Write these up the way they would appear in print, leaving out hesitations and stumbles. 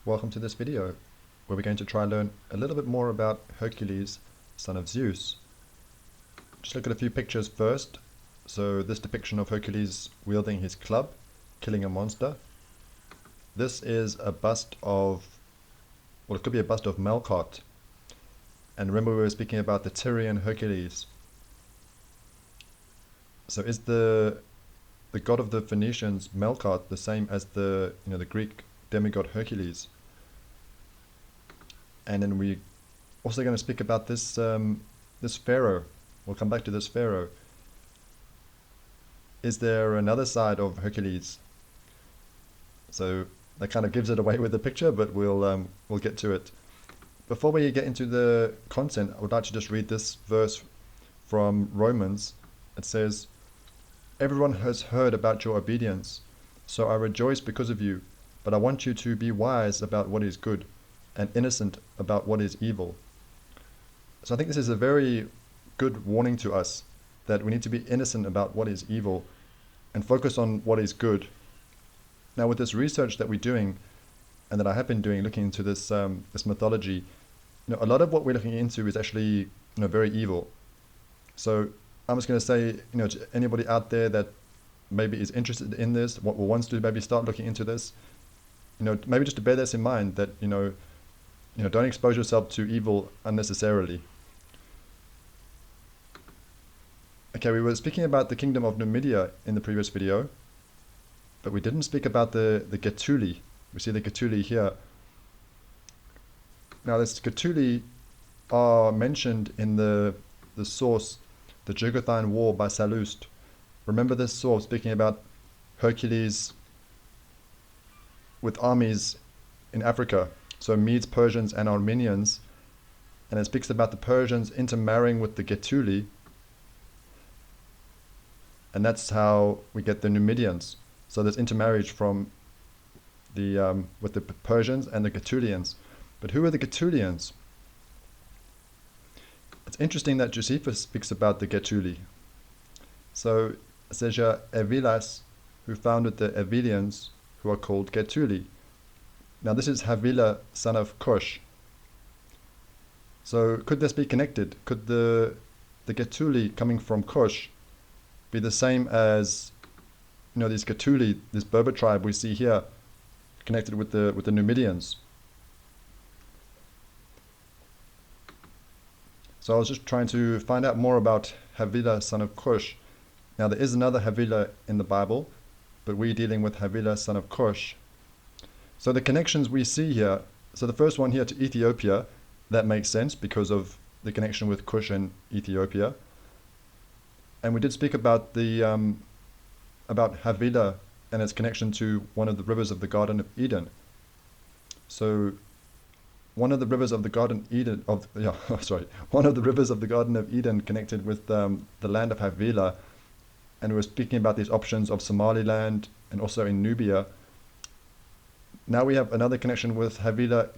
Welcome to this video, where we're going to try and learn a little bit more about Hercules, son of Zeus. Just look at a few pictures first. So this depiction of Hercules wielding his club, killing a monster. This is a bust of, well, it could be a bust of Melkart. And remember we were speaking about the Tyrian Hercules. So is the god of the Phoenicians, Melkart, the same as the Greek demigod Hercules? And then we also going to speak about this this pharaoh. We'll come back to this pharaoh. Is there another side of Hercules? So that kind of gives it away with the picture, but we'll get to it. Before we get into the content, I would like to just read this verse from Romans. It says, "Everyone has heard about your obedience, so I rejoice because of you, but I want you to be wise about what is good and innocent about what is evil." So I think this is a very good warning to us that we need to be innocent about what is evil and focus on what is good. Now, with this research that we're doing and that I have been doing, looking into this this mythology, a lot of what we're looking into is actually very evil. So I'm just going to say, to anybody out there that maybe is interested in this, or wants to maybe start looking into this, maybe just to bear this in mind, that don't expose yourself to evil unnecessarily. Okay, we were speaking about the kingdom of Numidia in the previous video, but we didn't speak about the Gaetuli. We see the Gaetuli here. Now, this Gaetuli are mentioned in the source, the Jugothine War by Sallust. Remember this source speaking about Hercules with armies in Africa, so Medes, Persians, and Armenians, and it speaks about the Persians intermarrying with the Gaetuli, and that's how we get the Numidians. So there's intermarriage from the with the Persians and the Gaetulians. But who are the Gaetulians? It's interesting that Josephus speaks about the Gaetuli. So it says here, Evilas, who founded the Evilians, who are called Gaetuli. Now this is Havila, son of Cush. So could this be connected? Could the Gaetuli coming from Cush be the same as these Gaetuli, this Berber tribe we see here, connected with the Numidians? So I was just trying to find out more about Havila, son of Cush. Now there is another Havila in the Bible, but we're dealing with Havila, son of Cush. So the connections we see here, so the first one here to Ethiopia, that makes sense because of the connection with Cush and Ethiopia. And we did speak about the about Havila and its connection to one of the rivers of the Garden of Eden. So one of the rivers of the Garden Eden one of the rivers of the Garden of Eden connected with the land of Havila, and we were speaking about these options of Somaliland and also in Nubia. Now we have another connection with Havila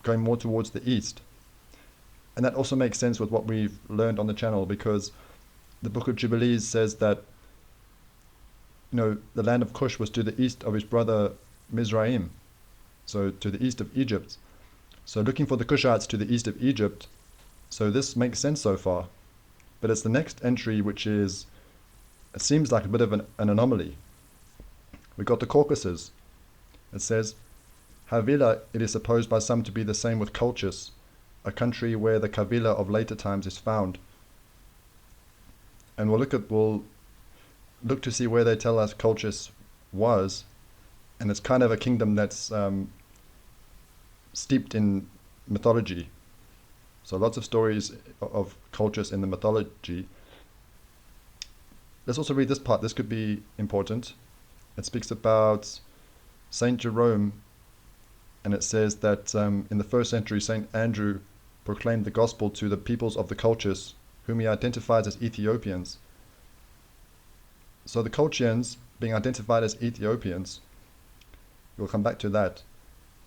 going more towards the east. And that also makes sense with what we've learned on the channel, because the Book of Jubilees says that the land of Cush was to the east of his brother Mizraim, so to the east of Egypt. So looking for the Cushites to the east of Egypt, so this makes sense so far. But it's the next entry which is, it seems like a bit of an anomaly. We got the Caucuses. It says, Havila, it is supposed by some to be the same with Caucasus, a country where the Kavila of later times is found. And we'll look to see where they tell us Caucasus was, and it's kind of a kingdom that's steeped in mythology. So lots of stories of Caucasus in the mythology. Let's also read this part. This could be important. It speaks about Saint Jerome, and it says that in the first century, Saint Andrew proclaimed the gospel to the peoples of the Caucasus, whom he identifies as Ethiopians. So the Caucasians being identified as Ethiopians, we'll come back to that.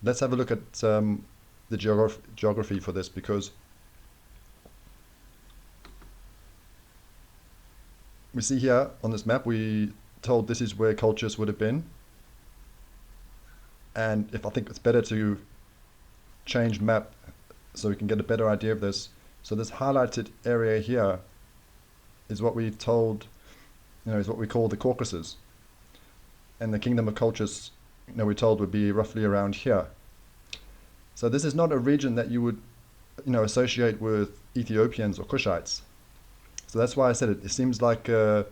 Let's have a look at the geography for this, because we see here on this map, we this is where Caucasus would have been. And if I think it's better to changed map so we can get a better idea of this. So this highlighted area here is what we told, is what we call the Caucuses. And the kingdom of Colchis, we're told would be roughly around here. So this is not a region that you would, associate with Ethiopians or Kushites. So that's why I said it seems like a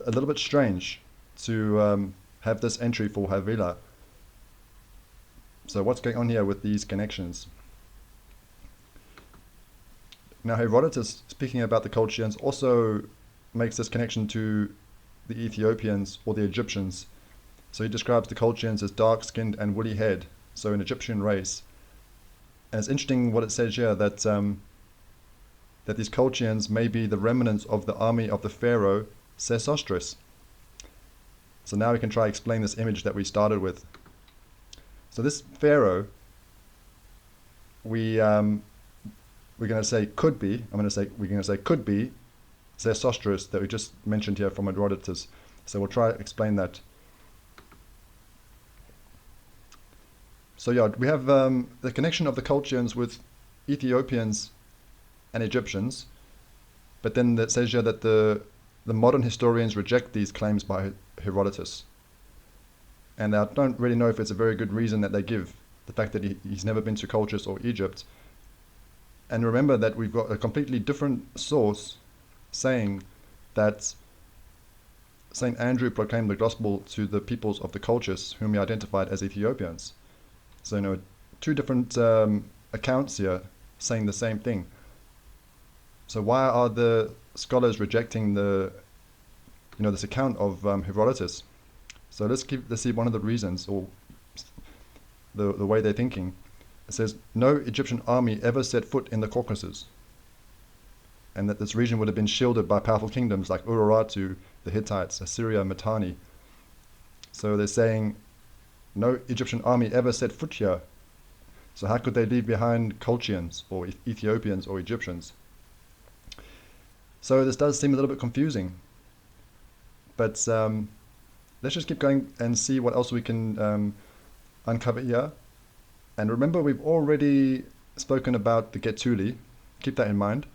little bit strange to have this entry for Havilah. So what's going on here with these connections? Now Herodotus, speaking about the Colchians, also makes this connection to the Ethiopians or the Egyptians. So he describes the Colchians as dark-skinned and woolly-haired, so an Egyptian race. And it's interesting what it says here, that that these Colchians may be the remnants of the army of the Pharaoh Sesostris. So now we can try to explain this image that we started with. So this Pharaoh, we're going to say could be, we're going to say could be Sesostris that we just mentioned here from Herodotus. So we'll try to explain that. So yeah, we have the connection of the Colchians with Ethiopians and Egyptians, but then it says here that the modern historians reject these claims by Herodotus. And I don't really know if it's a very good reason that they give, the fact that he's never been to Colchis or Egypt. And remember that we've got a completely different source saying that St. Andrew proclaimed the gospel to the peoples of the Colchis, whom he identified as Ethiopians. So, two different accounts here saying the same thing. So why are the scholars rejecting this account of Herodotus? So let's see one of the reasons, or the way they're thinking. It says, no Egyptian army ever set foot in the Caucasus, and that this region would have been shielded by powerful kingdoms like Urartu, the Hittites, Assyria, Mitanni. So they're saying, no Egyptian army ever set foot here. So how could they leave behind Colchians or Ethiopians or Egyptians? So this does seem a little bit confusing. But let's just keep going and see what else we can uncover here. And remember, we've already spoken about the Gaetuli. Keep that in mind.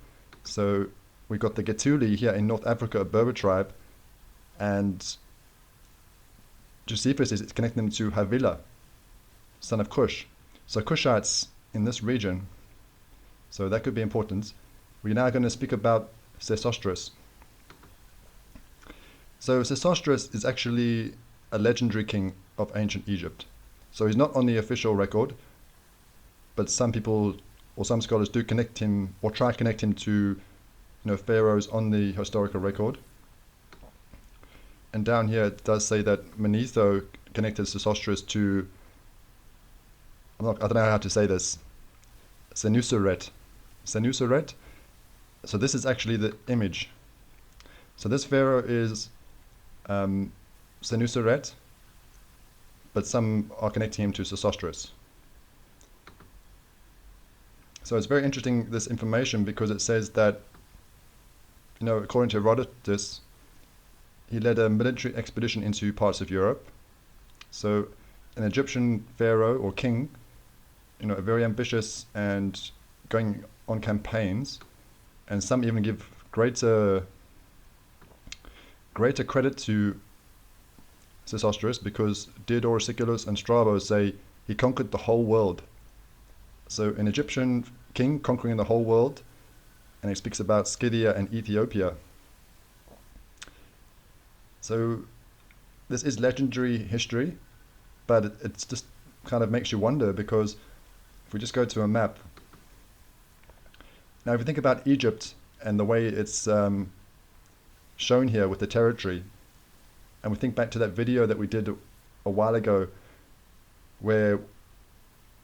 So we've got the Gaetuli here in North Africa, a Berber tribe, and Josephus is connecting them to Havilah, son of Cush. So Cushites in this region. So that could be important. We're now going to speak about Sesostris. So Sesostris is actually a legendary king of ancient Egypt. So he's not on the official record, but some people or some scholars do connect him or try to connect him to pharaohs on the historical record. And down here it does say that Manetho connected Sesostris to, I don't know how to say this, Senuseret. Senuseret. So this is actually the image. So this pharaoh is Senuseret, but some are connecting him to Sesostris. So it's very interesting, this information, because it says that, according to Herodotus, he led a military expedition into parts of Europe. So an Egyptian pharaoh or king, very ambitious and going on campaigns, and some even give greater credit to Sesostris, because Diodorus Siculus and Strabo say he conquered the whole world. So an Egyptian king conquering the whole world, and he speaks about Scythia and Ethiopia. So this is legendary history, but it's just kind of makes you wonder, because if we just go to a map. Now if you think about Egypt and the way it's shown here with the territory, and we think back to that video that we did a while ago, where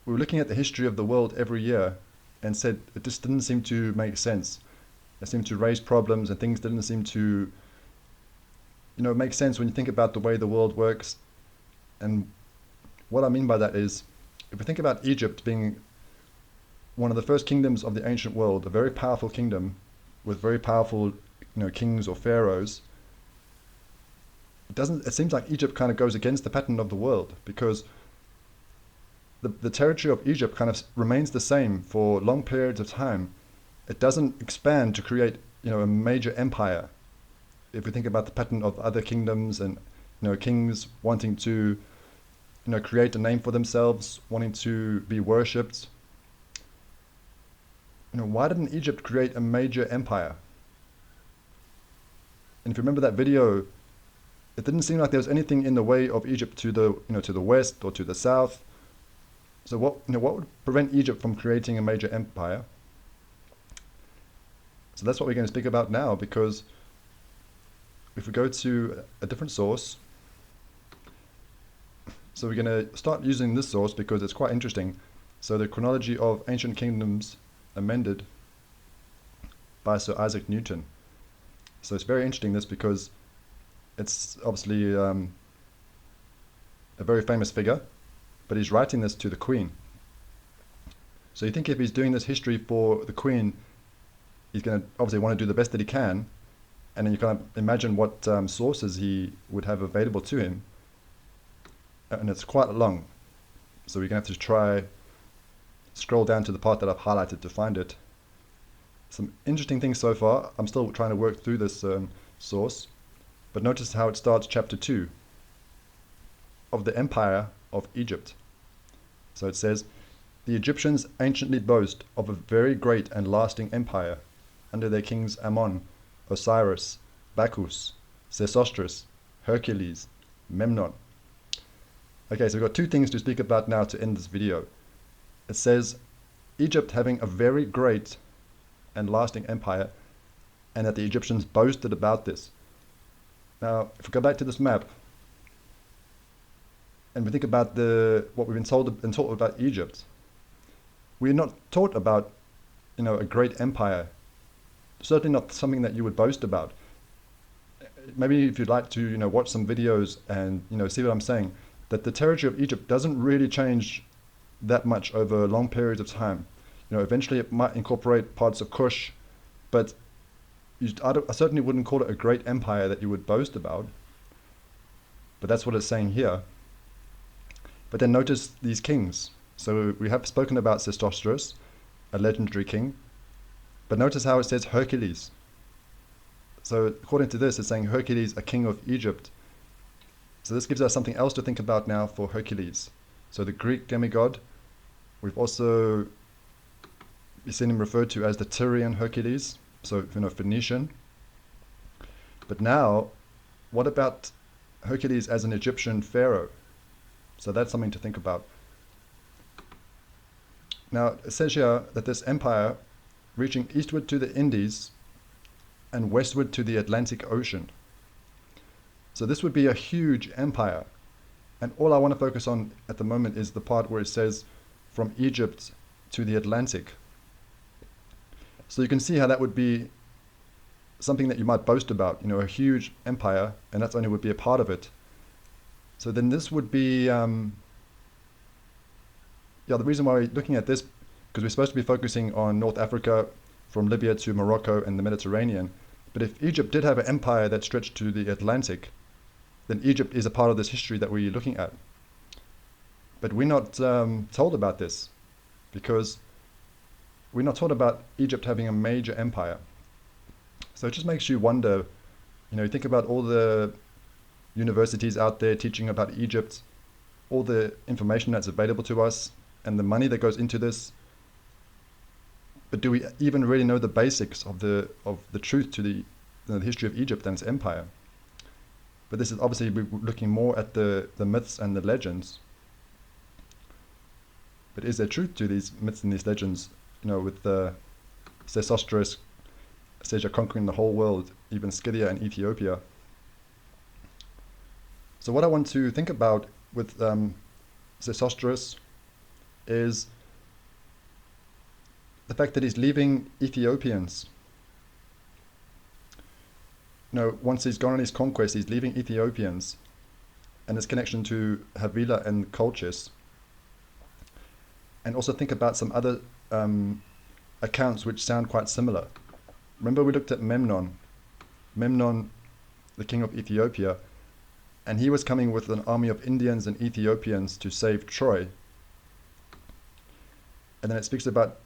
we were looking at the history of the world every year and said it just didn't seem to make sense. It seemed to raise problems, and things didn't seem to make sense when you think about the way the world works. And what I mean by that is, if we think about Egypt being one of the first kingdoms of the ancient world, a very powerful kingdom with very powerful kings or pharaohs, it seems like Egypt kind of goes against the pattern of the world, because the territory of Egypt kind of remains the same for long periods of time. It doesn't expand to create, a major empire. If we think about the pattern of other kingdoms and, kings wanting to, create a name for themselves, wanting to be worshipped. Why didn't Egypt create a major empire? And if you remember that video, it didn't seem like there was anything in the way of Egypt to the, to the west or to the south. So what would prevent Egypt from creating a major empire? So that's what we're going to speak about now, because if we go to a different source, so we're going to start using this source because it's quite interesting. So the chronology of ancient kingdoms amended by Sir Isaac Newton. So it's very interesting this because it's obviously a very famous figure, but he's writing this to the Queen. So you think if he's doing this history for the Queen, he's going to obviously want to do the best that he can, and then you kind of imagine what sources he would have available to him, and it's quite long. So we're going to have to try scroll down to the part that I've highlighted to find it. Some interesting things so far. I'm still trying to work through this source, but notice how it starts chapter 2 of the Empire of Egypt. So it says, the Egyptians anciently boast of a very great and lasting empire under their kings Ammon, Osiris, Bacchus, Sesostris, Hercules, Memnon. Okay, so we've got two things to speak about now to end this video. It says, Egypt having a very great and lasting empire, and that the Egyptians boasted about this. Now, if we go back to this map, and we think about what we've been told and taught about Egypt, we're not taught about, a great empire. Certainly not something that you would boast about. Maybe if you'd like to, watch some videos and, see what I'm saying, that the territory of Egypt doesn't really change that much over long periods of time. Eventually it might incorporate parts of Kush, but I certainly wouldn't call it a great empire that you would boast about. But that's what it's saying here. But then notice these kings. So we have spoken about Sesostris, a legendary king, but notice how it says Hercules. So according to this, it's saying Hercules, a king of Egypt. So this gives us something else to think about now for Hercules. So the Greek demigod, we've also seen him referred to as the Tyrian Hercules, so Phoenician. But now, what about Hercules as an Egyptian pharaoh? So that's something to think about. Now, it says here that this empire, reaching eastward to the Indies and westward to the Atlantic Ocean. So this would be a huge empire. And all I want to focus on at the moment is the part where it says from Egypt to the Atlantic. So you can see how that would be something that you might boast about, a huge empire, and that's only would be a part of it. So then this would be, the reason why we're looking at this, because we're supposed to be focusing on North Africa from Libya to Morocco and the Mediterranean. But if Egypt did have an empire that stretched to the Atlantic, then Egypt is a part of this history that we're looking at. But we're not told about this, because we're not taught about Egypt having a major empire. So it just makes you wonder, you think about all the universities out there teaching about Egypt, all the information that's available to us, and the money that goes into this. But do we even really know the basics of the truth to the history of Egypt and its empire? But this is obviously, we're looking more at the myths and the legends. But is there truth to these myths and these legends? With the Sesostris, says you're conquering the whole world, even Scythia and Ethiopia. So what I want to think about with Sesostris is the fact that he's leaving Ethiopians. Once he's gone on his conquest, he's leaving Ethiopians, and his connection to Havila and Caucuses. And also think about some other accounts which sound quite similar. Remember we looked at Memnon, the king of Ethiopia, and he was coming with an army of Indians and Ethiopians to save Troy. And then it speaks about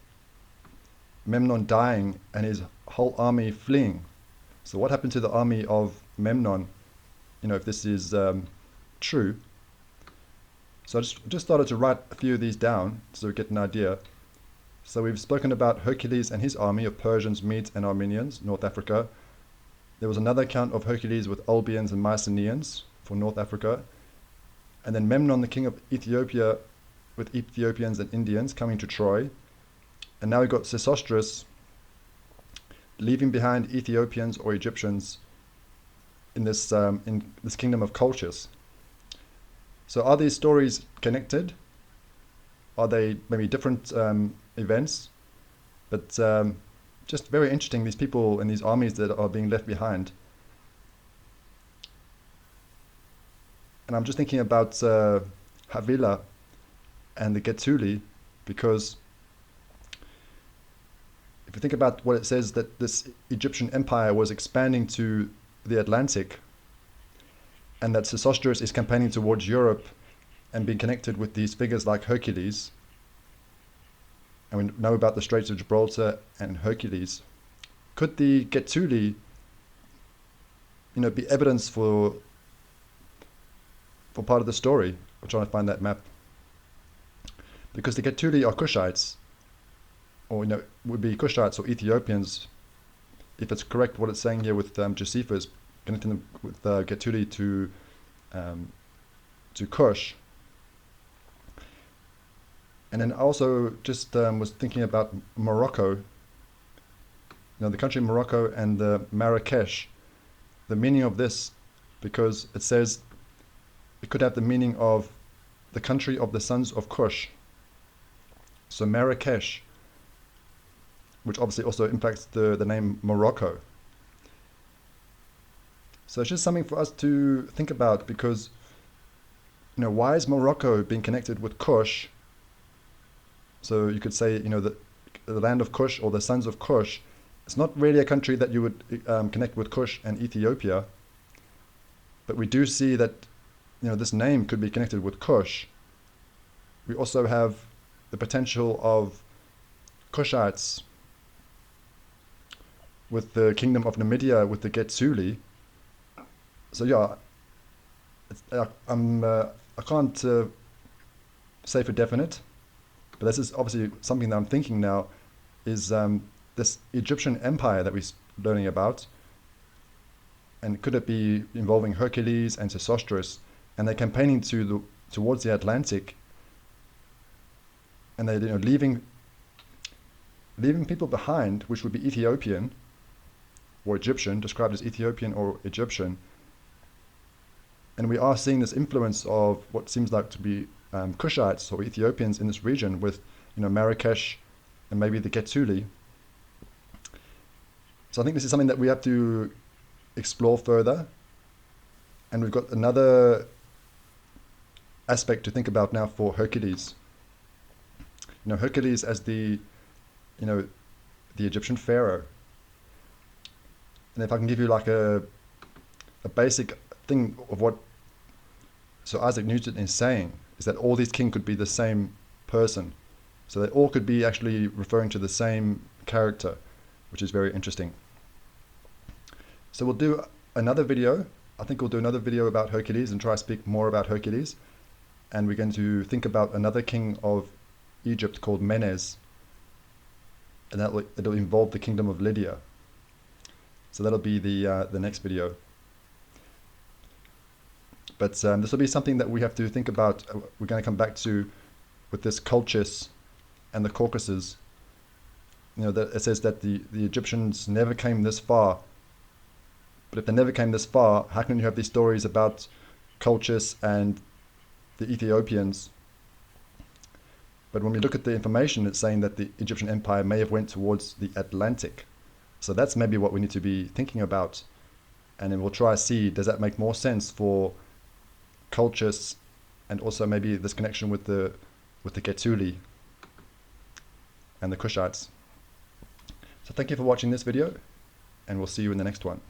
Memnon dying and his whole army fleeing. So what happened to the army of Memnon, if this is true? So I just started to write a few of these down so we get an idea. So we've spoken about Hercules and his army of Persians, Medes, and Armenians, North Africa. There was another account of Hercules with Albians and Mycenaeans for North Africa. And then Memnon, the king of Ethiopia, with Ethiopians and Indians coming to Troy. And now we've got Sesostris leaving behind Ethiopians or Egyptians in this kingdom of Caucuses. So are these stories connected? Are they maybe different events? But just very interesting, these people and these armies that are being left behind. And I'm just thinking about Havila and the Gaetuli, because if you think about what it says, that this Egyptian empire was expanding to the Atlantic, and that Sesostris is campaigning towards Europe and being connected with these figures like Hercules, and we know about the Straits of Gibraltar and Hercules. Could the Gaetuli, be evidence for part of the story? I'm trying to find that map. Because the Gaetuli are Kushites, or would be Kushites or Ethiopians, if it's correct what it's saying here with Josephus, connecting them with Gaetuli to Kush. And then also just was thinking about Morocco, the country Morocco and the Marrakesh, the meaning of this, because it says it could have the meaning of the country of the sons of Kush. So Marrakesh, which obviously also impacts the name Morocco. So it's just something for us to think about, because why is Morocco being connected with Kush? So you could say the land of Kush or the sons of Kush. It's not really a country that you would connect with Kush and Ethiopia, but we do see that this name could be connected with Kush. We also have the potential of Kushites with the kingdom of Numidia, with the Gaetuli. So yeah, I can't say for definite, but this is obviously something that I'm thinking now, is this Egyptian empire that we're learning about, and could it be involving Hercules and Sesostris, and they're campaigning towards the Atlantic, and they're leaving people behind, which would be Ethiopian or Egyptian, described as Ethiopian or Egyptian. And we are seeing this influence of what seems like to be Kushites or Ethiopians in this region, with Marrakesh and maybe the Gaetuli. So I think this is something that we have to explore further. And we've got another aspect to think about now for Hercules. Hercules as the Egyptian Pharaoh. And if I can give you like a basic thing of what Isaac Newton is saying, is that all these kings could be the same person. So they all could be actually referring to the same character, which is very interesting. So we'll do another video. I think we'll do another video about Hercules and try to speak more about Hercules. And we're going to think about another king of Egypt called Menes. And it'll involve the kingdom of Lydia. So that'll be the next video. But this will be something that we have to think about. We're going to come back to with this Caucuses and the Caucuses. That it says that the Egyptians never came this far. But if they never came this far, how can you have these stories about Caucuses and the Ethiopians? But when we look at the information, it's saying that the Egyptian empire may have went towards the Atlantic. So that's maybe what we need to be thinking about. And then we'll try to see, does that make more sense for Caucuses, and also maybe this connection with the Gaetuli and the Kushites. So thank you for watching this video, and we'll see you in the next one.